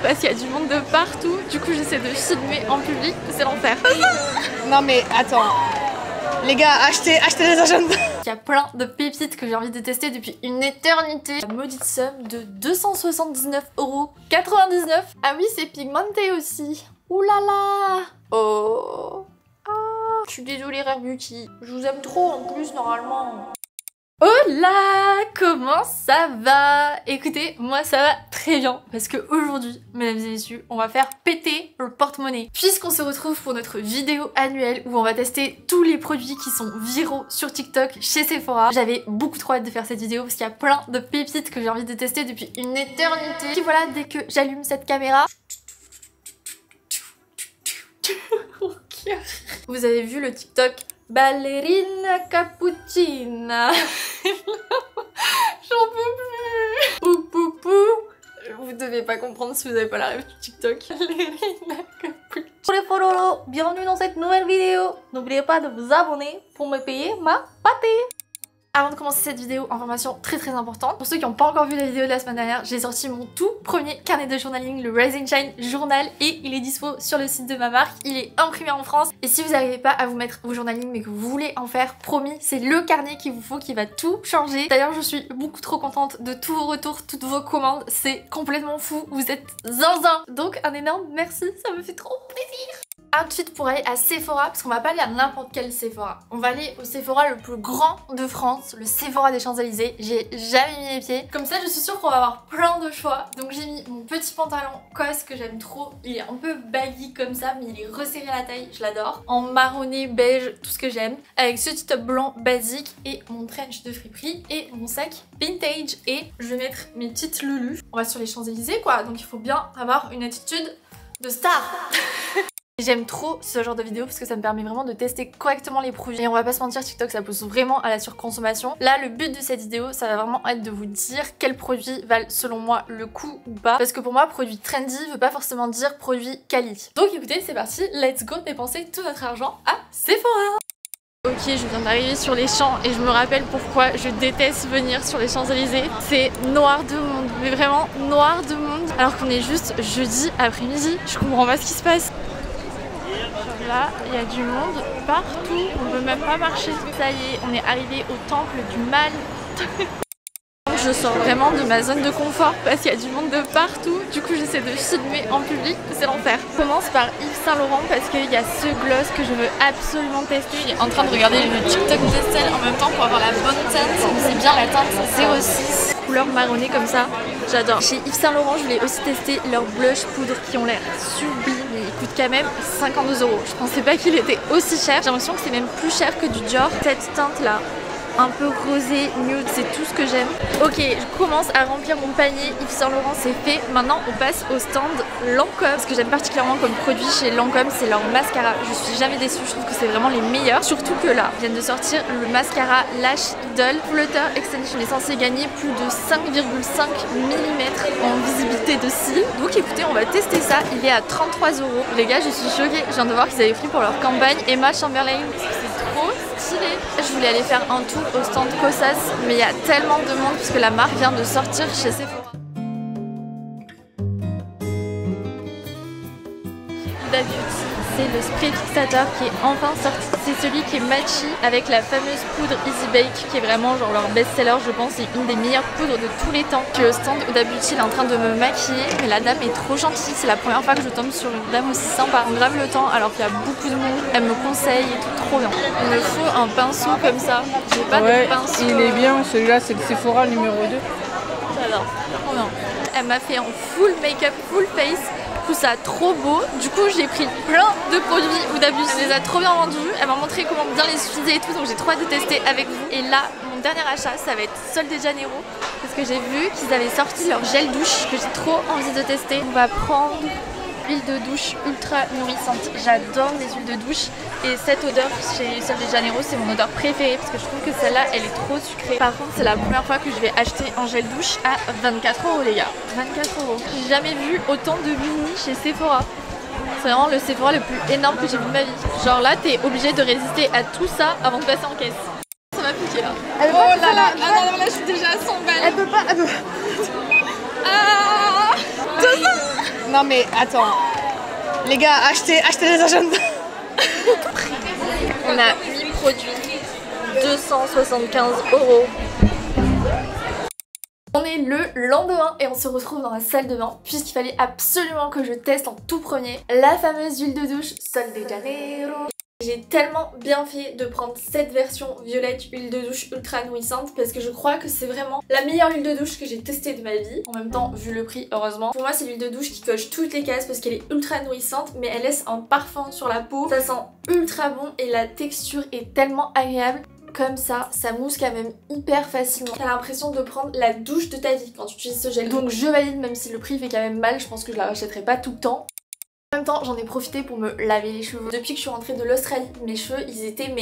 Parce qu'il y a du monde de partout, du coup j'essaie de filmer en public, c'est l'enfer. Non mais attends, les gars, achetez les agendas. Il y a plein de pépites que j'ai envie de tester depuis une éternité. La maudite somme de 279,99 €. Ah oui, c'est pigmenté aussi. Ouh là là. Oh. Ah. Je suis désolée Rare Beauty, je vous aime trop en plus normalement. Hola, comment ça va? Écoutez, moi ça va très bien parce que aujourd'hui, mesdames et messieurs, on va faire péter le porte-monnaie. Puisqu'on se retrouve pour notre vidéo annuelle où on va tester tous les produits qui sont viraux sur TikTok chez Sephora. J'avais beaucoup trop hâte de faire cette vidéo parce qu'il y a plein de pépites que j'ai envie de tester depuis une éternité. Et voilà, dès que j'allume cette caméra... Vous avez vu le TikTok Ballerina Cappuccina. J'en peux plus. Pou pou pou. Vous devez pas comprendre si vous avez pas la rêve du TikTok. Ballerina Cappuccina. Bienvenue dans cette nouvelle vidéo. N'oubliez pas de vous abonner pour me payer ma pâtée. Avant de commencer cette vidéo, information très importante. Pour ceux qui n'ont pas encore vu la vidéo de la semaine dernière, j'ai sorti mon tout premier carnet de journaling, le Rise and Shine Journal, et il est dispo sur le site de ma marque. Il est imprimé en France. Et si vous n'arrivez pas à vous mettre vos journaling mais que vous voulez en faire, promis, c'est le carnet qu'il vous faut qui va tout changer. D'ailleurs, je suis beaucoup trop contente de tous vos retours, toutes vos commandes. C'est complètement fou. Vous êtes zinzin. Donc un énorme merci, ça me fait trop plaisir. Outfit pour aller à Sephora, parce qu'on va pas aller à n'importe quel Sephora. On va aller au Sephora le plus grand de France, le Sephora des Champs-Élysées. J'ai jamais mis les pieds. Comme ça, je suis sûre qu'on va avoir plein de choix. Donc j'ai mis mon petit pantalon COS que j'aime trop. Il est un peu baggy comme ça, mais il est resserré à la taille, je l'adore. En marronné, beige, tout ce que j'aime. Avec ce petit top blanc basique et mon trench de friperie et mon sac vintage. Et je vais mettre mes petites loulus. On va sur les Champs-Élysées quoi, donc il faut bien avoir une attitude de star. J'aime trop ce genre de vidéo parce que ça me permet vraiment de tester correctement les produits. Et on va pas se mentir, TikTok ça pousse vraiment à la surconsommation. Là, le but de cette vidéo, ça va vraiment être de vous dire quels produits valent selon moi le coup ou pas. Parce que pour moi, produit trendy veut pas forcément dire produit quali. Donc écoutez, c'est parti, let's go dépenser tout notre argent à Sephora. Ok, je viens d'arriver sur les champs et je me rappelle pourquoi je déteste venir sur les Champs-Élysées. C'est noir de monde, mais vraiment noir de monde. Alors qu'on est juste jeudi après-midi, je comprends pas ce qui se passe. Là, il y a du monde partout, on peut même pas marcher. Ça y est, on est arrivé au temple du mal. Je sors vraiment de ma zone de confort parce qu'il y a du monde de partout. Du coup, j'essaie de filmer en public, c'est l'enfer. Je commence par Yves Saint Laurent parce qu'il y a ce gloss que je veux absolument tester. Je suis en train de regarder le TikTok d'Estelle en même temps pour avoir la bonne teinte. C'est bien la teinte 06, couleur marronnée comme ça. J'adore. Chez Yves Saint Laurent, je voulais aussi tester leurs blush poudre qui ont l'air sublimes. Mais ils coûtent quand même 52 €. Je pensais pas qu'il était aussi cher. J'ai l'impression que c'est même plus cher que du Dior. Cette teinte là, un peu rosé, nude, c'est tout ce que j'aime. Ok, je commence à remplir mon panier. Yves Saint Laurent, c'est fait. Maintenant, on passe au stand Lancôme. Ce que j'aime particulièrement comme produit chez Lancôme, c'est leur mascara. Je suis jamais déçue, je trouve que c'est vraiment les meilleurs. Surtout que là, ils viennent de sortir le mascara Lash Idol Flutter Extension. Il est censé gagner plus de 5,5 mm en visibilité de cils. Donc écoutez, on va tester ça. Il est à 33 €. Les gars, je suis choquée. Je viens de voir qu'ils avaient pris pour leur campagne Emma Chamberlain. C'est trop stylé. Je voulais aller faire un tour au stand Kosas, mais il y a tellement de monde puisque la marque vient de sortir chez Sephora. Huda Beauty, c'est le spray fixateur qui est enfin sorti. C'est celui qui est matchy avec la fameuse poudre Easy Bake qui est vraiment genre leur best-seller, je pense. C'est une des meilleures poudres de tous les temps. Je suis au stand Huda Beauty, elle est en train de me maquiller, mais la dame est trop gentille. C'est la première fois que je tombe sur une dame aussi sympa. On grave le temps alors qu'il y a beaucoup de monde. Elle me conseille et tout, trop bien. Il me faut un pinceau comme ça. J'ai pas de pinceau. Il est bien, celui-là c'est le Sephora numéro 2. J'adore, trop bien. Elle m'a fait en full make-up, full face. Je trouve ça trop beau. Du coup, j'ai pris plein de produits Huda Beauty. Elle les a trop bien vendus. Elle m'a montré comment bien les utiliser et tout. Donc j'ai trop hâte de tester avec vous. Et là, mon dernier achat, ça va être Sol de Janeiro. Parce que j'ai vu qu'ils avaient sorti leur gel douche que j'ai trop envie de tester. On va prendre l'huile de douche ultra nourrissante. J'adore les huiles de douche. Et cette odeur chez Sol de Janeiro, c'est mon odeur préférée parce que je trouve que celle-là, elle est trop sucrée. Par contre, c'est la première fois que je vais acheter un gel douche à 24 € les gars. 24 €. J'ai jamais vu autant de mini chez Sephora. C'est vraiment le Sephora le plus énorme que j'ai vu de ma vie. Genre là, t'es obligé de résister à tout ça avant de passer en caisse. Ça m'a piqué là. Oh là là, ah non, là je suis déjà à 100 balles. Elle peut pas, Ah 200. Non mais attends. Les gars, achetez les agendas. On a 8 produits, 275 €. On est le lendemain et on se retrouve dans la salle de bain puisqu'il fallait absolument que je teste en tout premier la fameuse huile de douche Sol de Janeiro. J'ai tellement bien fait de prendre cette version violette huile de douche ultra nourrissante parce que je crois que c'est vraiment la meilleure huile de douche que j'ai testée de ma vie. En même temps, vu le prix, heureusement. Pour moi, c'est l'huile de douche qui coche toutes les cases parce qu'elle est ultra nourrissante mais elle laisse un parfum sur la peau. Ça sent ultra bon et la texture est tellement agréable. Comme ça mousse quand même hyper facilement. T'as l'impression de prendre la douche de ta vie quand tu utilises ce gel. Donc je valide, même si le prix fait quand même mal, je pense que je la rachèterai pas tout le temps. En même temps, j'en ai profité pour me laver les cheveux. Depuis que je suis rentrée de l'Australie, mes cheveux, ils étaient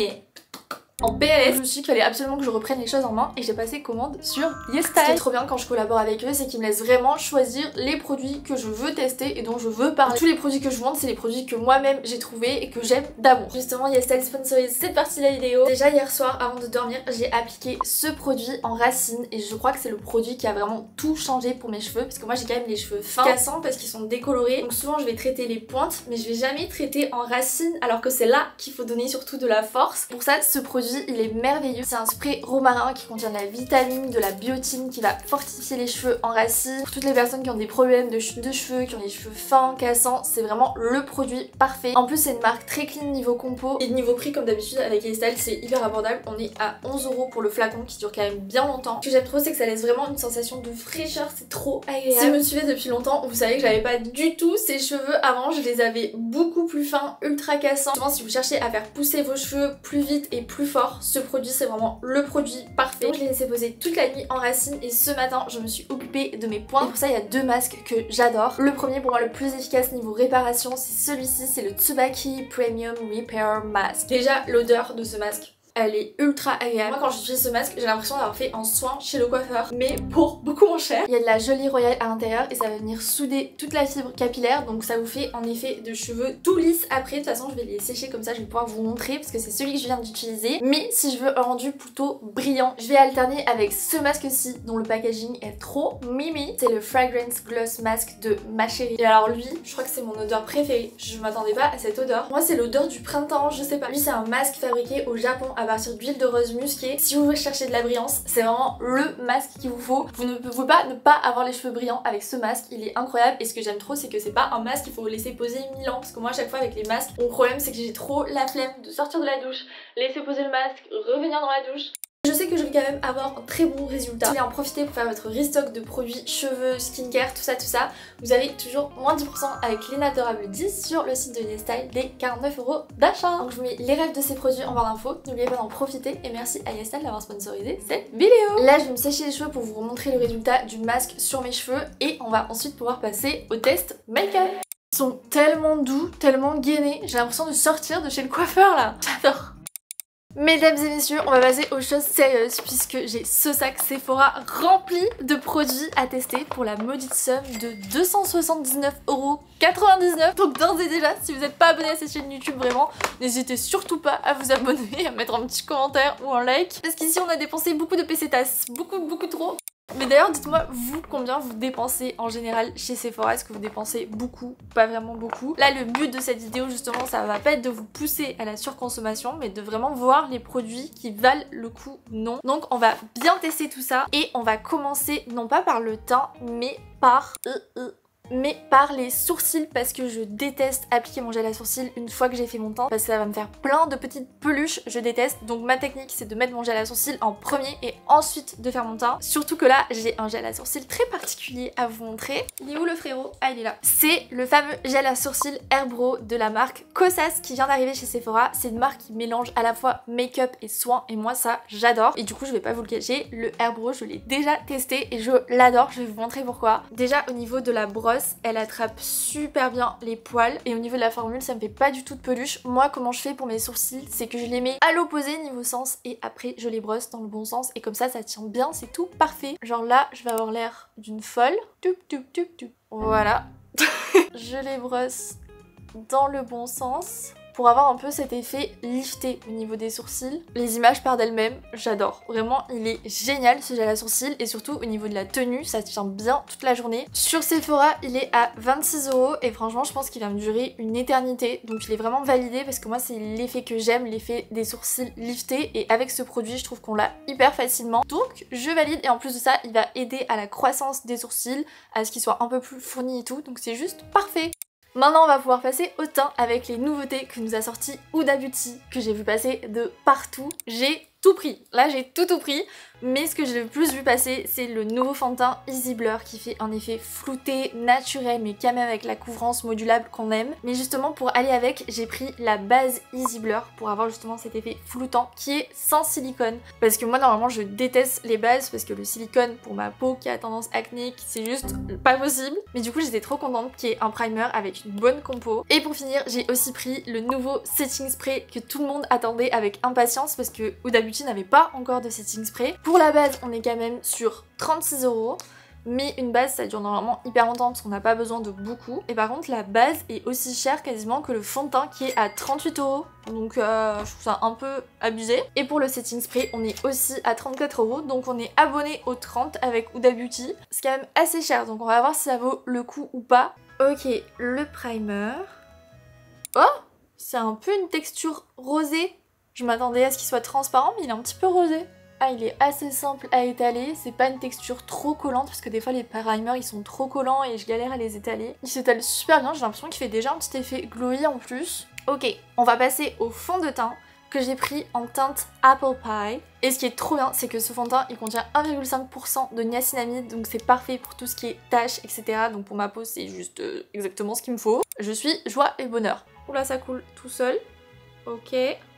en PLS. Je me suis dit qu'il fallait absolument que je reprenne les choses en main et j'ai passé commande sur YesStyle. Ce qui est trop bien quand je collabore avec eux, c'est qu'ils me laissent vraiment choisir les produits que je veux tester et dont je veux parler. Tous les produits que je vends, c'est les produits que moi-même j'ai trouvés et que j'aime d'amour. Justement, YesStyle sponsorise cette partie de la vidéo. Déjà hier soir, avant de dormir, j'ai appliqué ce produit en racine et je crois que c'est le produit qui a vraiment tout changé pour mes cheveux parce que moi j'ai quand même les cheveux fins, cassants parce qu'ils sont décolorés. Donc souvent je vais traiter les pointes mais je vais jamais traiter en racine alors que c'est là qu'il faut donner surtout de la force. Pour ça, ce produit il est merveilleux. C'est un spray romarin qui contient de la vitamine, de la biotine qui va fortifier les cheveux en racine. Pour toutes les personnes qui ont des problèmes de chute de cheveux, qui ont les cheveux fins, cassants, c'est vraiment le produit parfait. En plus c'est une marque très clean niveau compo et niveau prix comme d'habitude avec YesStyle c'est hyper abordable. On est à 11 € pour le flacon qui dure quand même bien longtemps. Ce que j'aime trop c'est que ça laisse vraiment une sensation de fraîcheur, c'est trop agréable. Si vous me suivez depuis longtemps, vous savez que j'avais pas du tout ces cheveux avant, je les avais beaucoup plus fins, ultra cassants. Souvent si vous cherchez à faire pousser vos cheveux plus vite et plus fort, ce produit c'est vraiment le produit parfait. Donc je l'ai laissé poser toute la nuit en racine et ce matin je me suis occupée de mes points. Et pour ça il y a deux masques que j'adore. Le premier pour moi le plus efficace niveau réparation c'est celui-ci, c'est le Tsubaki Premium Repair Mask. Déjà l'odeur de ce masque, elle est ultra agréable. Moi quand j'utilise ce masque j'ai l'impression d'avoir fait un soin chez le coiffeur mais pour beaucoup moins cher. Il y a de la gelée royale à l'intérieur et ça va venir souder toute la fibre capillaire donc ça vous fait un effet de cheveux tout lisse après. De toute façon je vais les sécher comme ça, je vais pouvoir vous montrer parce que c'est celui que je viens d'utiliser. Mais si je veux un rendu plutôt brillant, je vais alterner avec ce masque-ci dont le packaging est trop mimi. C'est le Fragrance Gloss Mask de Ma Chérie. Et alors lui, je crois que c'est mon odeur préférée. Je m'attendais pas à cette odeur. Moi c'est l'odeur du printemps, je sais pas. Lui c'est un masque fabriqué au Japon à partir d'huile de rose musquée. Si vous voulez chercher de la brillance, c'est vraiment le masque qu'il vous faut. Vous ne pouvez pas ne pas avoir les cheveux brillants avec ce masque, il est incroyable. Et ce que j'aime trop c'est que c'est pas un masque qu'il faut laisser poser 1000 ans parce que moi à chaque fois avec les masques, mon problème c'est que j'ai trop la flemme de sortir de la douche, laisser poser le masque, revenir dans la douche. Je sais que je vais quand même avoir un très bon résultat. Si vous voulez en profiter pour faire votre restock de produits cheveux, skincare, tout ça, vous avez toujours moins 10% avec l'Inadorable 10 sur le site de YesStyle, des 49 € d'achat. Donc je vous mets les rêves de ces produits en barre d'infos, n'oubliez pas d'en profiter et merci à YesStyle d'avoir sponsorisé cette vidéo. Là je vais me sécher les cheveux pour vous montrer le résultat du masque sur mes cheveux et on va ensuite pouvoir passer au test make-up. Ils sont tellement doux, tellement gainés, j'ai l'impression de sortir de chez le coiffeur là, j'adore. Mesdames et messieurs, on va passer aux choses sérieuses puisque j'ai ce sac Sephora rempli de produits à tester pour la maudite somme de 279,99 €. Donc d'ores et déjà, si vous n'êtes pas abonné à cette chaîne YouTube, vraiment, n'hésitez surtout pas à vous abonner, à mettre un petit commentaire ou un like. Parce qu'ici on a dépensé beaucoup de pesetas, beaucoup trop. Mais d'ailleurs dites-moi vous combien vous dépensez en général chez Sephora. Est-ce que vous dépensez beaucoup, pas vraiment beaucoup? Là le but de cette vidéo justement ça va pas être de vous pousser à la surconsommation mais de vraiment voir les produits qui valent le coup non. Donc on va bien tester tout ça et on va commencer non pas par le teint mais par les sourcils parce que je déteste appliquer mon gel à sourcils une fois que j'ai fait mon teint parce que ça va me faire plein de petites peluches, je déteste. Donc ma technique c'est de mettre mon gel à sourcils en premier et ensuite de faire mon teint. Surtout que là j'ai un gel à sourcils très particulier à vous montrer. Il est où le frérot? Ah il est là. C'est le fameux gel à sourcils Airbro de la marque Kosas qui vient d'arriver chez Sephora. C'est une marque qui mélange à la fois make-up et soins et moi ça j'adore. Et du coup je vais pas vous le cacher, le Airbro je l'ai déjà testé et je l'adore. Je vais vous montrer pourquoi. Déjà au niveau de la brosse, elle attrape super bien les poils et au niveau de la formule ça me fait pas du tout de peluche. Moi comment je fais pour mes sourcils c'est que je les mets à l'opposé niveau sens et après je les brosse dans le bon sens et comme ça tient bien, c'est tout parfait. Genre là je vais avoir l'air d'une folle. Voilà. Je les brosse dans le bon sens. pour avoir un peu cet effet lifté au niveau des sourcils. Les images par d'elles-mêmes, j'adore. Vraiment, il est génial ce gel à sourcils et surtout au niveau de la tenue, ça tient bien toute la journée. Sur Sephora, il est à 26 € et franchement, je pense qu'il va me durer une éternité. Donc il est vraiment validé parce que moi, c'est l'effet que j'aime, l'effet des sourcils liftés et avec ce produit, je trouve qu'on l'a hyper facilement. Donc je valide et en plus de ça, il va aider à la croissance des sourcils, à ce qu'ils soient un peu plus fournis et tout. Donc c'est juste parfait. Maintenant on va pouvoir passer au teint avec les nouveautés que nous a sorti Huda Beauty, que j'ai vu passer de partout. J'ai tout pris, là j'ai tout pris, mais ce que j'ai le plus vu passer c'est le nouveau fond de teint Easy Blur qui fait un effet flouté, naturel mais quand même avec la couvrance modulable qu'on aime. Mais justement pour aller avec, j'ai pris la base Easy Blur pour avoir justement cet effet floutant qui est sans silicone. Parce que moi normalement je déteste les bases parce que le silicone pour ma peau qui a tendance acnéique c'est juste pas possible. Mais du coup j'étais trop contente qu'il y ait un primer avec une bonne compo. Et pour finir j'ai aussi pris le nouveau setting spray que tout le monde attendait avec impatience parce que Huda Beauty n'avait pas encore de setting spray. Pour la base on est quand même sur 36 €. Mais une base ça dure normalement hyper longtemps parce qu'on n'a pas besoin de beaucoup. Et par contre la base est aussi chère quasiment que le fond de teint qui est à 38 €. Donc je trouve ça un peu abusé. Et pour le setting spray on est aussi à 34 €. Donc on est abonné aux 30 avec Huda Beauty. C'est quand même assez cher donc on va voir si ça vaut le coup ou pas. Ok, le primer. Oh, c'est un peu une texture rosée. Je m'attendais à ce qu'il soit transparent mais il est un petit peu rosé. Ah, il est assez simple à étaler, c'est pas une texture trop collante parce que des fois les primers ils sont trop collants et je galère à les étaler. Il s'étale super bien, j'ai l'impression qu'il fait déjà un petit effet glowy en plus. Ok, on va passer au fond de teint que j'ai pris en teinte Apple Pie. Et ce qui est trop bien, c'est que ce fond de teint il contient 1,5% de niacinamide, donc c'est parfait pour tout ce qui est taches, etc. Donc pour ma peau c'est juste exactement ce qu'il me faut. Je suis joie et bonheur. Oula, ça coule tout seul. Ok.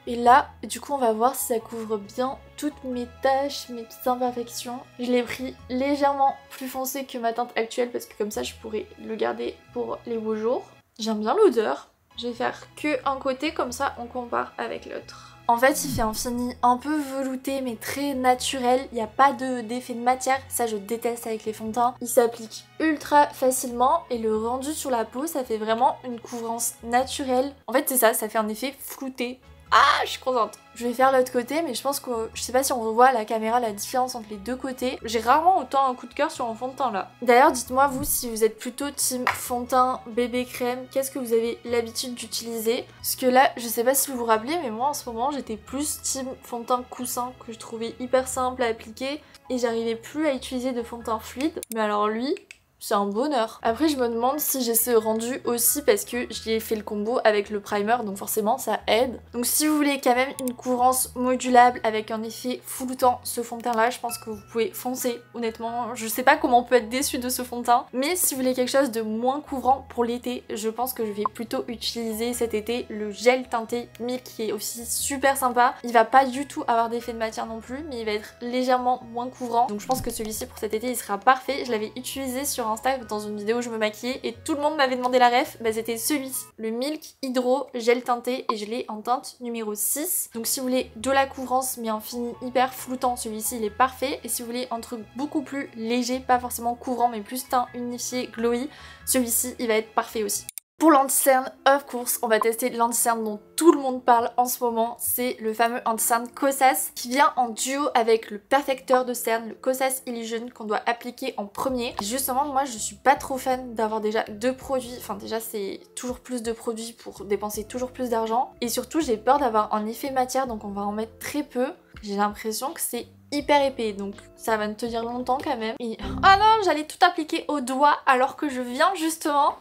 Et là, du coup, on va voir si ça couvre bien toutes mes taches, mes petites imperfections. Je l'ai pris légèrement plus foncé que ma teinte actuelle parce que comme ça, je pourrais le garder pour les beaux jours. J'aime bien l'odeur. Je vais faire que un côté, comme ça, on compare avec l'autre. En fait, il fait un fini un peu velouté mais très naturel. Il n'y a pas d'effet de matière. Ça, je déteste avec les fonds de teint. Il s'applique ultra facilement et le rendu sur la peau, ça fait vraiment une couvrance naturelle. En fait, c'est ça, ça fait un effet flouté. Ah, je suis contente. Je vais faire l'autre côté, mais je pense que je sais pas si on revoit à la caméra la différence entre les deux côtés. J'ai rarement autant un coup de cœur sur un fond de teint là. D'ailleurs, dites-moi vous si vous êtes plutôt team fond de teint, bébé crème, qu'est-ce que vous avez l'habitude d'utiliser? Parce que là, je sais pas si vous vous rappelez, mais moi en ce moment j'étais plus team fond de teint coussin que je trouvais hyper simple à appliquer et j'arrivais plus à utiliser de fond de teint fluide. Mais alors lui, c'est un bonheur. Après je me demande si j'ai ce rendu aussi parce que j'ai fait le combo avec le primer donc forcément ça aide. Donc si vous voulez quand même une couvrance modulable avec un effet floutant, ce fond de teint là je pense que vous pouvez foncer honnêtement. Je sais pas comment on peut être déçu de ce fond de teint mais si vous voulez quelque chose de moins couvrant pour l'été je pense que je vais plutôt utiliser cet été le gel teinté Milk qui est aussi super sympa. Il va pas du tout avoir d'effet de matière non plus mais il va être légèrement moins couvrant donc je pense que celui-ci pour cet été il sera parfait. Je l'avais utilisé sur Insta dans une vidéo où je me maquillais et tout le monde m'avait demandé la ref, bah c'était celui-ci, le Milk Hydro Gel Teinté et je l'ai en teinte numéro 6. Donc si vous voulez de la couvrance mais un fini hyper floutant, celui-ci il est parfait et si vous voulez un truc beaucoup plus léger, pas forcément couvrant mais plus teint unifié, glowy, celui-ci il va être parfait aussi. Pour l'anti-cerne, of course, on va tester l'anti-cerne dont tout le monde parle en ce moment. C'est le fameux anti-cerne Kosas qui vient en duo avec le perfecteur de cerne, le Kosas Illusion qu'on doit appliquer en premier. Et justement, moi je suis pas trop fan d'avoir déjà deux produits. Enfin déjà c'est toujours plus de produits pour dépenser toujours plus d'argent. Et surtout j'ai peur d'avoir un effet matière donc on va en mettre très peu. J'ai l'impression que c'est hyper épais donc ça va me tenir longtemps quand même. Et... ah non, j'allais tout appliquer au doigt alors que je viens justement...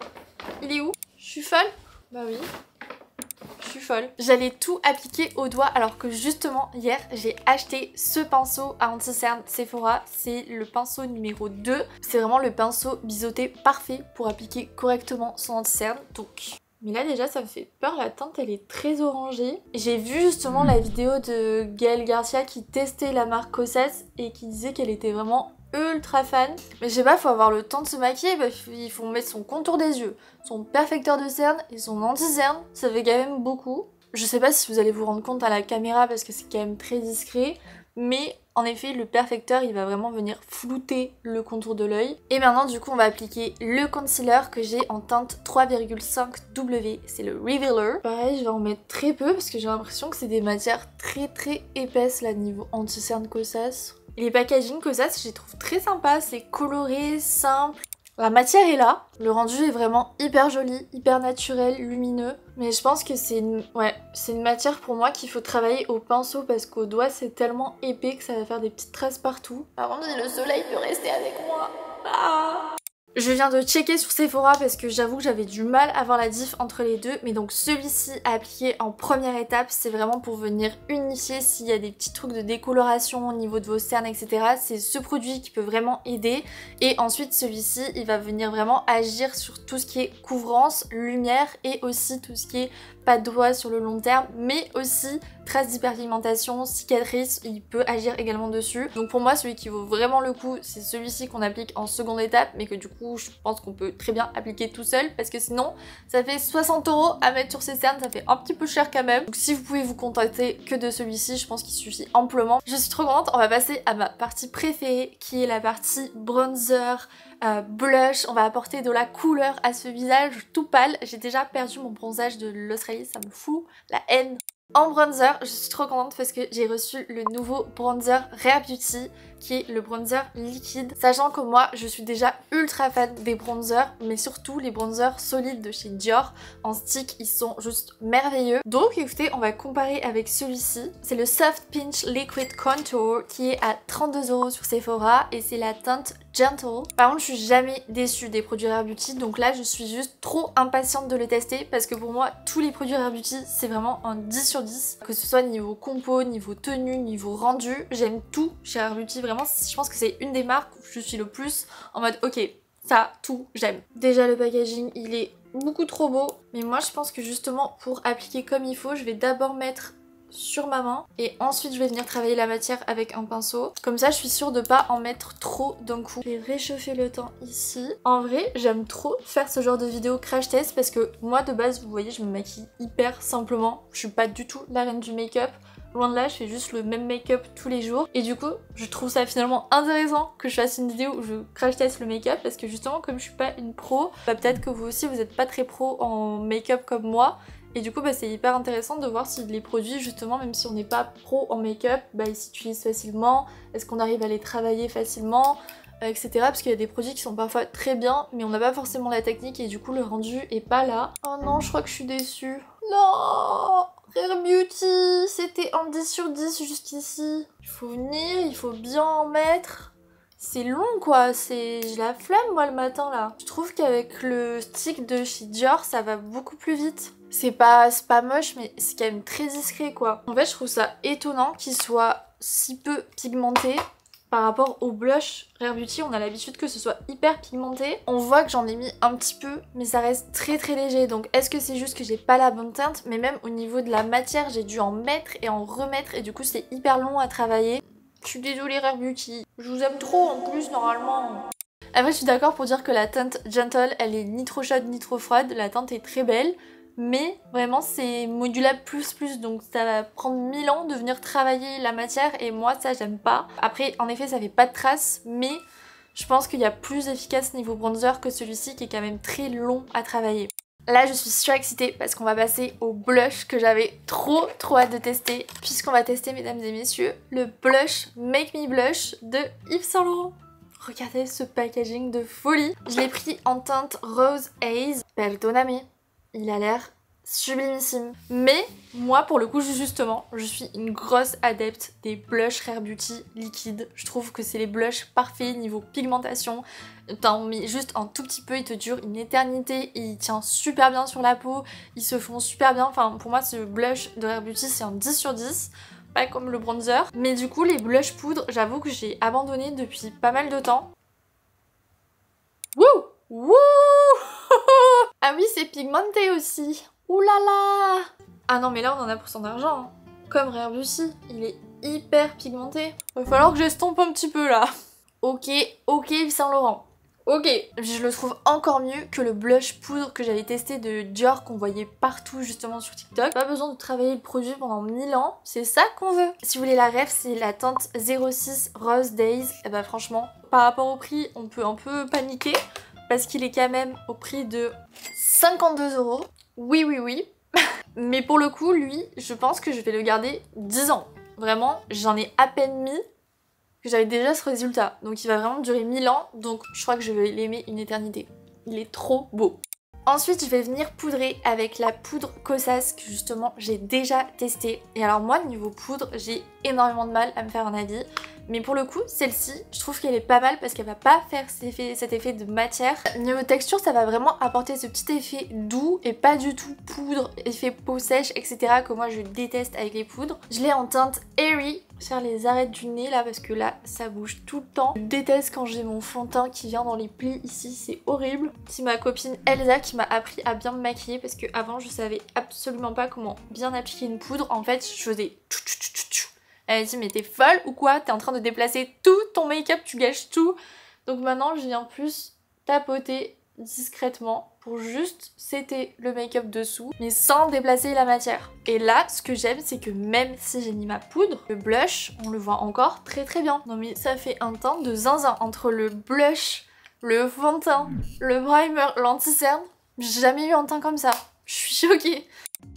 Il est où? Je suis folle? Bah oui. Je suis folle. J'allais tout appliquer au doigt alors que justement hier j'ai acheté ce pinceau à anti-cerne Sephora. C'est le pinceau numéro 2. C'est vraiment le pinceau biseauté parfait pour appliquer correctement son anti-cerne. Donc... mais là déjà ça me fait peur, la teinte elle est très orangée. J'ai vu justement la vidéo de Gaëlle Garcia qui testait la marque Kosas et qui disait qu'elle était vraiment ultra fan. Mais je sais pas, faut avoir le temps de se maquiller, bah, il faut mettre son contour des yeux, son perfecteur de cerne et son anti-cerne, ça fait quand même beaucoup. Je sais pas si vous allez vous rendre compte à la caméra parce que c'est quand même très discret, mais En effet, le perfecteur, il va vraiment venir flouter le contour de l'œil. Et maintenant, du coup, on va appliquer le concealer que j'ai en teinte 3,5W. C'est le Revealer. Pareil, je vais en mettre très peu parce que j'ai l'impression que c'est des matières très épaisses là, niveau anti-cerne Kosas. Et les packaging Kosas, je les trouve très sympas. C'est coloré, simple. La matière est là, le rendu est vraiment hyper joli, hyper naturel, lumineux. Mais je pense que c'est une matière pour moi qu'il faut travailler au pinceau parce qu'au doigt c'est tellement épais que ça va faire des petites traces partout. Par contre, le soleil peut rester avec moi. Ah. Je viens de checker sur Sephora parce que j'avoue que j'avais du mal à voir la diff entre les deux. Mais donc celui-ci à appliquer en première étape, c'est vraiment pour venir unifier s'il y a des petits trucs de décoloration au niveau de vos cernes, etc. C'est ce produit qui peut vraiment aider. Et ensuite celui-ci, il va venir vraiment agir sur tout ce qui est couvrance, lumière et aussi tout ce qui est pas de doigts sur le long terme, mais aussi traces d'hyperpigmentation, cicatrices, il peut agir également dessus. Donc pour moi, celui qui vaut vraiment le coup, c'est celui-ci qu'on applique en seconde étape, mais que du coup, je pense qu'on peut très bien appliquer tout seul, parce que sinon, ça fait 60 € à mettre sur ses cernes, ça fait un petit peu cher quand même. Donc si vous pouvez vous contenter que de celui-ci, je pense qu'il suffit amplement. Je suis trop contente, on va passer à ma partie préférée, qui est la partie bronzer, blush. On va apporter de la couleur à ce visage tout pâle. J'ai déjà perdu mon bronzage de l'Australie, ça me fout la haine. En bronzer, je suis trop contente parce que j'ai reçu le nouveau bronzer Rare Beauty qui est le bronzer liquide. Sachant que moi, je suis déjà ultra fan des bronzers, mais surtout les bronzers solides de chez Dior. En stick, ils sont juste merveilleux. Donc écoutez, on va comparer avec celui-ci. C'est le Soft Pinch Liquid Contour qui est à 32 € sur Sephora et c'est la teinte Gentle. Par contre, je suis jamais déçue des produits Rare Beauty, donc là, je suis juste trop impatiente de les tester parce que pour moi, tous les produits Rare Beauty, c'est vraiment un 10 sur 10. Que ce soit niveau compo, niveau tenue, niveau rendu, j'aime tout chez Rare Beauty. Vraiment, je pense que c'est une des marques où je suis le plus en mode ok, ça, tout, j'aime. Déjà, le packaging, il est beaucoup trop beau. Mais moi, je pense que justement, pour appliquer comme il faut, je vais d'abord mettre sur ma main et ensuite je vais venir travailler la matière avec un pinceau. Comme ça, je suis sûre de pas en mettre trop d'un coup. Je vais réchauffer le teint ici. En vrai, j'aime trop faire ce genre de vidéo crash test parce que moi, de base, vous voyez, je me maquille hyper simplement. Je suis pas du tout la reine du make-up. Loin de là, je fais juste le même make-up tous les jours. Et du coup, je trouve ça finalement intéressant que je fasse une vidéo où je crash test le make-up parce que justement, comme je suis pas une pro, bah peut-être que vous aussi, vous êtes pas très pro en make-up comme moi. Et du coup, bah, c'est hyper intéressant de voir si les produits, justement, même si on n'est pas pro en make-up, bah, ils s'utilisent facilement. Est-ce qu'on arrive à les travailler facilement, etc. Parce qu'il y a des produits qui sont parfois très bien, mais on n'a pas forcément la technique et du coup, le rendu est pas là. Oh non, je crois que je suis déçue. Non! Rare Beauty, c'était un 10 sur 10 jusqu'ici. Il faut venir, il faut bien en mettre. C'est long quoi, j'ai la flemme moi le matin là. Je trouve qu'avec le stick de chez Dior, ça va beaucoup plus vite. C'est pas moche, mais c'est quand même très discret quoi. En fait, je trouve ça étonnant qu'il soit si peu pigmenté. Par rapport au blush Rare Beauty, on a l'habitude que ce soit hyper pigmenté. On voit que j'en ai mis un petit peu, mais ça reste très léger. Donc est-ce que c'est juste que j'ai pas la bonne teinte? Mais même au niveau de la matière, j'ai dû en mettre et en remettre et du coup c'est hyper long à travailler. Je suis désolée Rare Beauty, je vous aime trop en plus normalement. Après je suis d'accord pour dire que la teinte Gentle, elle est ni trop chaude ni trop froide, la teinte est très belle. Mais vraiment c'est modulable plus, donc ça va prendre 1000 ans de venir travailler la matière et moi ça j'aime pas. Après en effet ça fait pas de traces, mais je pense qu'il y a plus efficace niveau bronzer que celui-ci qui est quand même très long à travailler. Là je suis super excitée parce qu'on va passer au blush que j'avais trop hâte de tester. Puisqu'on va tester mesdames et messieurs le blush Make Me Blush de Yves Saint Laurent. Regardez ce packaging de folie. Je l'ai pris en teinte Rose Haze. Perdoname. Il a l'air sublimissime. Mais moi pour le coup justement, je suis une grosse adepte des blushs Rare Beauty liquides. Je trouve que c'est les blushs parfaits niveau pigmentation. T'en mets juste un tout petit peu, il te dure une éternité et il tient super bien sur la peau. Ils se font super bien. Enfin pour moi ce blush de Rare Beauty c'est un 10 sur 10. Pas comme le bronzer. Mais du coup les blushs poudre, j'avoue que j'ai abandonné depuis pas mal de temps. Wouh! Wouh! Ah oui, c'est pigmenté aussi. Ouh là là! Ah non, mais là, on en a pour son argent. Hein. Comme Rare Beauty, il est hyper pigmenté. Va falloir que j'estompe un petit peu, là. Ok, Yves Saint Laurent. Ok, je le trouve encore mieux que le blush poudre que j'avais testé de Dior qu'on voyait partout justement sur TikTok. Pas besoin de travailler le produit pendant 1000 ans, c'est ça qu'on veut. Si vous voulez la ref, c'est la teinte 06 Rose Days. Et bah franchement, par rapport au prix, on peut un peu paniquer parce qu'il est quand même au prix de 52 €. Oui. Mais pour le coup, lui, je pense que je vais le garder 10 ans. Vraiment, j'en ai à peine mis que j'avais déjà ce résultat. Donc il va vraiment durer 1000 ans, donc je crois que je vais l'aimer une éternité. Il est trop beau. Ensuite, je vais venir poudrer avec la poudre Kosas que justement j'ai déjà testée. Et alors moi, niveau poudre, j'ai énormément de mal à me faire un avis. Mais pour le coup, celle-ci, je trouve qu'elle est pas mal parce qu'elle va pas faire cet effet de matière. Niveau texture, ça va vraiment apporter ce petit effet doux et pas du tout poudre, effet peau sèche, etc. que moi je déteste avec les poudres. Je l'ai en teinte Airy. Faire les arêtes du nez là parce que là ça bouge tout le temps. Je déteste quand j'ai mon fond de teint qui vient dans les plis ici, c'est horrible. C'est ma copine Elsa qui m'a appris à bien me maquiller parce que avant je savais absolument pas comment bien appliquer une poudre. En fait je faisais tchou. Elle m'a dit mais t'es folle ou quoi? T'es en train de déplacer tout ton make-up, tu gâches tout. Donc maintenant je viens plus tapoter discrètement pour juste setter le make-up dessous mais sans déplacer la matière. Et là ce que j'aime c'est que même si j'ai mis ma poudre, le blush on le voit encore très bien. Non mais ça fait un teint de zinzin entre le blush, le fond de teint, le primer, l'anti-cerne. J'ai jamais eu un teint comme ça. Je suis choquée.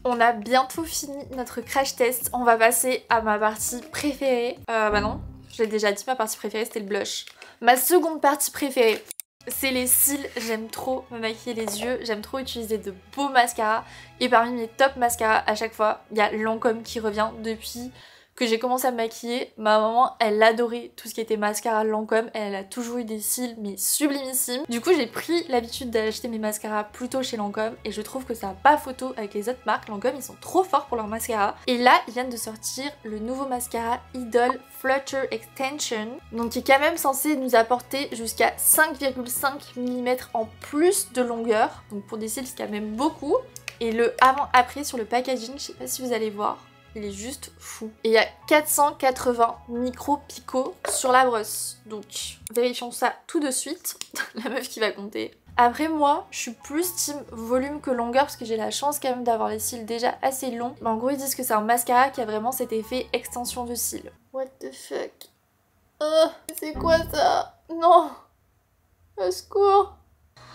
On a bientôt fini notre crash test. On va passer à ma partie préférée. Bah non, je l'ai déjà dit, ma partie préférée c'était le blush. Ma seconde partie préférée, c'est les cils. J'aime trop me maquiller les yeux, j'aime trop utiliser de beaux mascaras. Et parmi mes top mascaras à chaque fois, il y a Lancôme qui revient depuis que j'ai commencé à me maquiller. Ma maman, elle adorait tout ce qui était mascara Lancôme. Elle a toujours eu des cils mais sublimissimes. Du coup, j'ai pris l'habitude d'acheter mes mascaras plutôt chez Lancôme et je trouve que ça n'a pas photo avec les autres marques. Lancôme, ils sont trop forts pour leur mascara. Et là, ils viennent de sortir le nouveau mascara Idol Flutter Extension. Donc qui est quand même censé nous apporter jusqu'à 5,5 mm en plus de longueur. Donc pour des cils, c'est quand même beaucoup. Et le avant-après sur le packaging, je sais pas si vous allez voir, il est juste fou. Et il y a 480 micro-picots sur la brosse. Donc vérifions ça tout de suite. La meuf qui va compter. Après moi, je suis plus team volume que longueur parce que j'ai la chance quand même d'avoir les cils déjà assez longs. Mais en gros, ils disent que c'est un mascara qui a vraiment cet effet extension de cils. What the fuck? Oh, c'est quoi ça? Non! Au secours!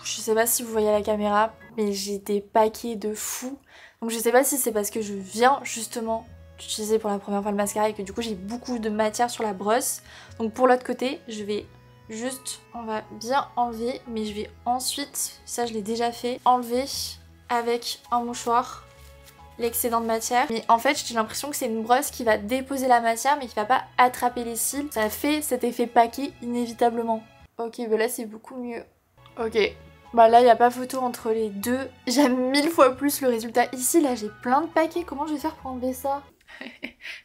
Je sais pas si vous voyez à la caméra, mais j'ai des paquets de fou. Donc je sais pas si c'est parce que je viens justement d'utiliser pour la première fois le mascara et que du coup j'ai beaucoup de matière sur la brosse. Donc pour l'autre côté, je vais juste, on va bien enlever, mais je vais ensuite, ça je l'ai déjà fait, enlever avec un mouchoir l'excédent de matière. Mais en fait j'ai l'impression que c'est une brosse qui va déposer la matière mais qui va pas attraper les cils. Ça fait cet effet paquet inévitablement. Ok, bah là c'est beaucoup mieux. Ok. Bah là, il n'y a pas photo entre les deux. J'aime 1000 fois plus le résultat. Ici, là, j'ai plein de paquets. Comment je vais faire pour enlever ça?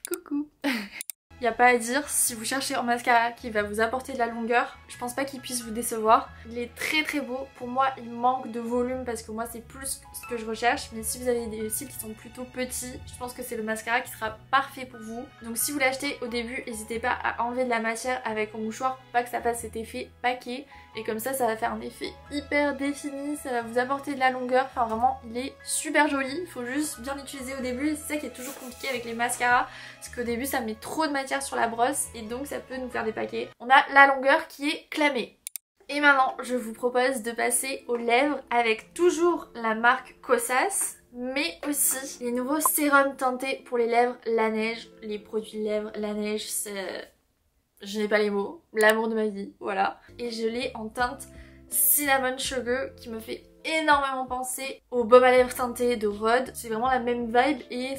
Coucou. Il n'y a pas à dire, si vous cherchez un mascara qui va vous apporter de la longueur, je pense pas qu'il puisse vous décevoir. Il est très beau. Pour moi, il manque de volume parce que moi, c'est plus ce que je recherche. Mais si vous avez des cils qui sont plutôt petits, je pense que c'est le mascara qui sera parfait pour vous. Donc si vous l'achetez au début, n'hésitez pas à enlever de la matière avec un mouchoir pour pas que ça fasse cet effet paquet. Et comme ça va faire un effet hyper défini, ça va vous apporter de la longueur. Enfin vraiment, il est super joli. Il faut juste bien l'utiliser au début. C'est ça qui est toujours compliqué avec les mascaras. Parce qu'au début, ça met trop de matière sur la brosse et donc ça peut nous faire des paquets. On a la longueur qui est clamée. Et maintenant, je vous propose de passer aux lèvres avec toujours la marque Kosas, mais aussi les nouveaux sérums teintés pour les lèvres Laneige. Les produits lèvres Laneige, c'est... je n'ai pas les mots, l'amour de ma vie, voilà. Et je l'ai en teinte Cinnamon Sugar qui me fait énormément penser au baume à lèvres teinté de Rhode. C'est vraiment la même vibe et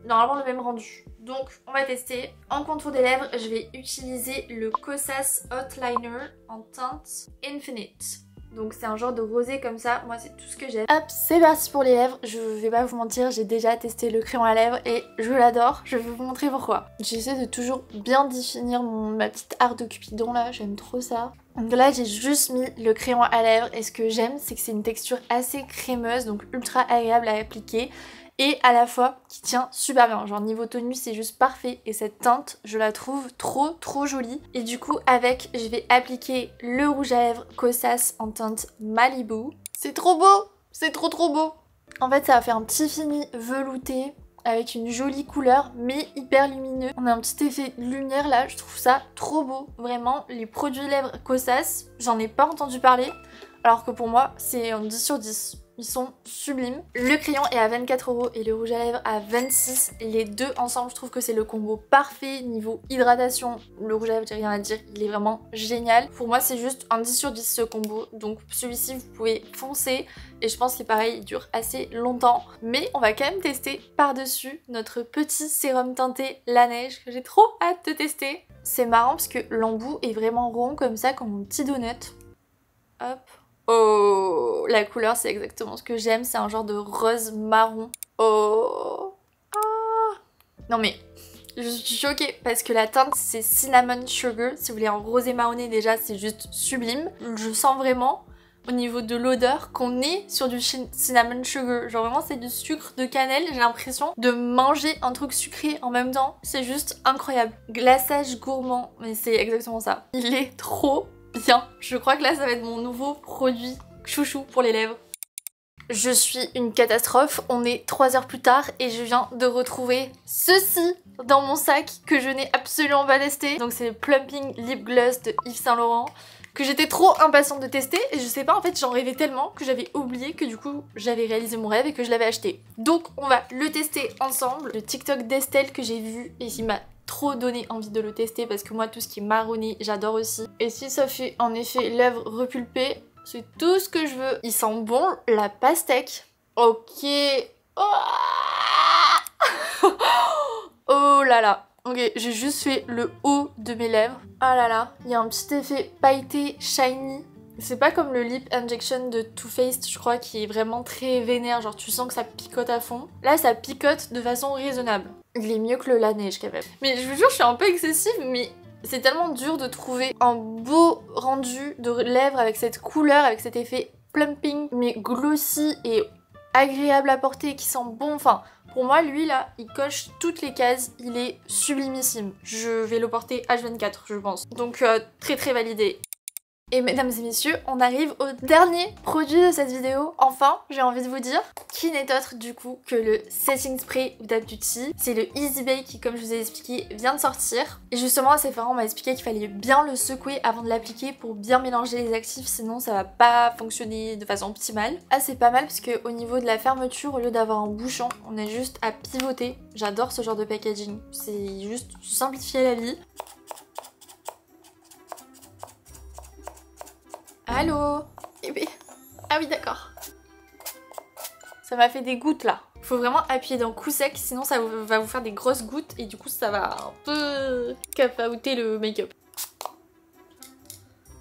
normalement le même rendu. Donc on va tester. En contour des lèvres, je vais utiliser le Kosas Hot Liner en teinte Infinite. Donc c'est un genre de rosé comme ça, moi c'est tout ce que j'aime. Hop, c'est parti pour les lèvres. Je vais pas vous mentir, j'ai déjà testé le crayon à lèvres et je l'adore. Je vais vous montrer pourquoi. J'essaie de toujours bien définir ma petite art de Cupidon là, j'aime trop ça. Donc là j'ai juste mis le crayon à lèvres et ce que j'aime c'est que c'est une texture assez crémeuse, donc ultra agréable à appliquer. et à la fois qui tient super bien. Genre niveau tenue c'est juste parfait et cette teinte je la trouve trop jolie. Et du coup avec je vais appliquer le rouge à lèvres Kosas en teinte Malibu. C'est trop beau, c'est trop beau. En fait ça va faire un petit fini velouté avec une jolie couleur mais hyper lumineux. On a un petit effet de lumière là, je trouve ça trop beau. Vraiment, les produits lèvres Kosas, j'en ai pas entendu parler alors que pour moi c'est un 10 sur 10. Ils sont sublimes. Le crayon est à 24 € et le rouge à lèvres à 26. Les deux ensemble, je trouve que c'est le combo parfait. Niveau hydratation, le rouge à lèvres, j'ai rien à dire, il est vraiment génial. Pour moi, c'est juste un 10 sur 10 ce combo. Donc celui-ci, vous pouvez foncer. Et je pense qu'il pareil, il dure assez longtemps. Mais on va quand même tester par-dessus notre petit sérum teinté La Neige que j'ai trop hâte de tester. C'est marrant parce que l'embout est vraiment rond comme ça, comme un petit donut. Hop. Oh, la couleur c'est exactement ce que j'aime, c'est un genre de rose marron. Oh, ah. Non mais, je suis choquée parce que la teinte c'est Cinnamon Sugar. Si vous voulez un rosé marronné déjà c'est juste sublime. Je sens vraiment au niveau de l'odeur qu'on est sur du Cinnamon Sugar. Genre vraiment c'est du sucre de cannelle, j'ai l'impression de manger un truc sucré en même temps. C'est juste incroyable. Glaçage gourmand, mais c'est exactement ça. Il est trop bien. Je crois que là ça va être mon nouveau produit chouchou pour les lèvres. Je suis une catastrophe, on est 3 heures plus tard et je viens de retrouver ceci dans mon sac que je n'ai absolument pas testé. Donc c'est le Plumping Lip Gloss de Yves Saint Laurent que j'étais trop impatiente de tester et je sais pas en fait j'en rêvais tellement que j'avais oublié que du coup j'avais réalisé mon rêve et que je l'avais acheté. Donc on va le tester ensemble. Le TikTok d'Estelle que j'ai vu et il m'a trop donné envie de le tester parce que moi tout ce qui est marronné j'adore aussi. Et si ça fait en effet lèvres repulpées, c'est tout ce que je veux. Il sent bon la pastèque. Ok. Oh, oh là là. Ok, j'ai juste fait le haut de mes lèvres. Ah là là, il y a un petit effet pailleté shiny. C'est pas comme le Lip Injection de Too Faced, je crois, qui est vraiment très vénère. Genre tu sens que ça picote à fond. Là ça picote de façon raisonnable. Il est mieux que le La Neige quand même. Mais je vous jure, je suis un peu excessive, mais c'est tellement dur de trouver un beau rendu de lèvres avec cette couleur, avec cet effet plumping, mais glossy et agréable à porter, qui sent bon. Enfin, pour moi, lui là, il coche toutes les cases, il est sublimissime. Je vais le porter H24, je pense. Donc très validé. Et mesdames et messieurs, on arrive au dernier produit de cette vidéo. Enfin, j'ai envie de vous dire, qui n'est autre du coup que le Setting Spray Huda Beauty. C'est le Easy Bake qui, comme je vous ai expliqué, vient de sortir. Et justement, assez Farah m'a expliqué qu'il fallait bien le secouer avant de l'appliquer pour bien mélanger les actifs, sinon ça va pas fonctionner de façon optimale. Ah, c'est pas mal parce qu'au niveau de la fermeture, au lieu d'avoir un bouchon, on a juste à pivoter. J'adore ce genre de packaging. C'est juste simplifier la vie. Allô? Ah oui d'accord. Ça m'a fait des gouttes là. Faut vraiment appuyer d'un coup sec, sinon ça va vous faire des grosses gouttes et du coup ça va un peu capaouter le make-up.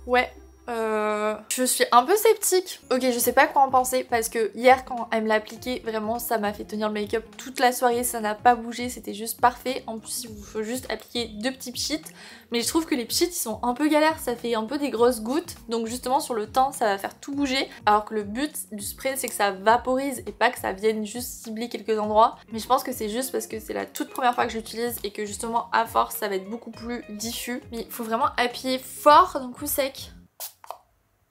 Ouais. Je suis un peu sceptique. Ok, je sais pas quoi en penser parce que hier quand elle me l'a appliqué, vraiment ça m'a fait tenir le make-up toute la soirée, ça n'a pas bougé, c'était juste parfait. En plus il vous faut juste appliquer 2 petits pchits, mais je trouve que les pchits ils sont un peu galères, ça fait un peu des grosses gouttes, donc justement sur le teint ça va faire tout bouger, alors que le but du spray c'est que ça vaporise et pas que ça vienne juste cibler quelques endroits. Mais je pense que c'est juste parce que c'est la toute première fois que je l'utilise et que justement à force ça va être beaucoup plus diffus. Mais il faut vraiment appuyer fort d'un coup sec.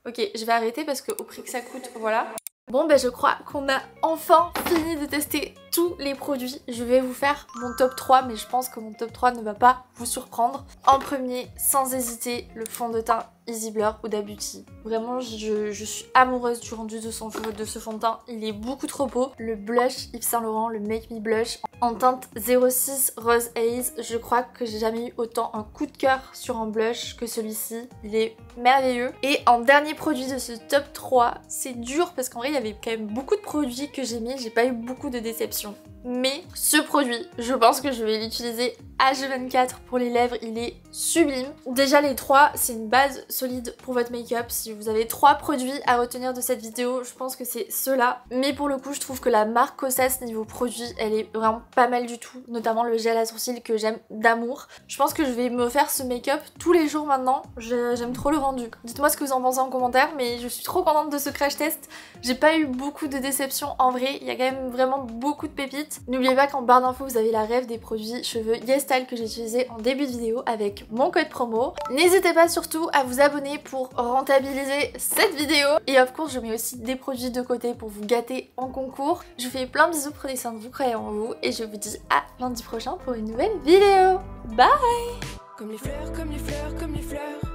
Ok, je vais arrêter parce qu'au prix que ça coûte, voilà. Bon ben je crois qu'on a enfin fini de tester tous les produits. Je vais vous faire mon top 3, mais je pense que mon top 3 ne va pas vous surprendre. En premier, sans hésiter, le fond de teint Easy Blur Huda Beauty. Vraiment, je suis amoureuse du rendu de ce fond de teint. Il est beaucoup trop beau. Le blush Yves Saint Laurent, le Make Me Blush en teinte 06 Rose Haze. Je crois que j'ai jamais eu autant un coup de cœur sur un blush que celui-ci. Il est merveilleux. Et en dernier produit de ce top 3, c'est dur parce qu'en vrai, il y avait quand même beaucoup de produits que j'ai mis. J'ai pas eu beaucoup de déceptions. Mais ce produit, je pense que je vais l'utiliser H24 pour les lèvres, il est sublime. Déjà les trois, c'est une base solide pour votre make-up. Si vous avez 3 produits à retenir de cette vidéo, je pense que c'est ceux-là. Mais pour le coup, je trouve que la marque Kosas niveau produit, elle est vraiment pas mal du tout. Notamment le gel à sourcils que j'aime d'amour. Je pense que je vais me faire ce make-up tous les jours maintenant. J'aime trop le rendu. Dites-moi ce que vous en pensez en commentaire, mais je suis trop contente de ce crash test. J'ai pas eu beaucoup de déceptions en vrai, il y a quand même vraiment beaucoup de pépites. N'oubliez pas qu'en barre d'infos, vous avez la ref des produits cheveux YesStyle que j'ai utilisé en début de vidéo avec mon code promo. N'hésitez pas surtout à vous abonner pour rentabiliser cette vidéo. Et of course, je mets aussi des produits de côté pour vous gâter en concours. Je vous fais plein de bisous, prenez soin de vous, croyez en vous. Et je vous dis à lundi prochain pour une nouvelle vidéo. Bye! Comme les fleurs, comme les fleurs, comme les fleurs.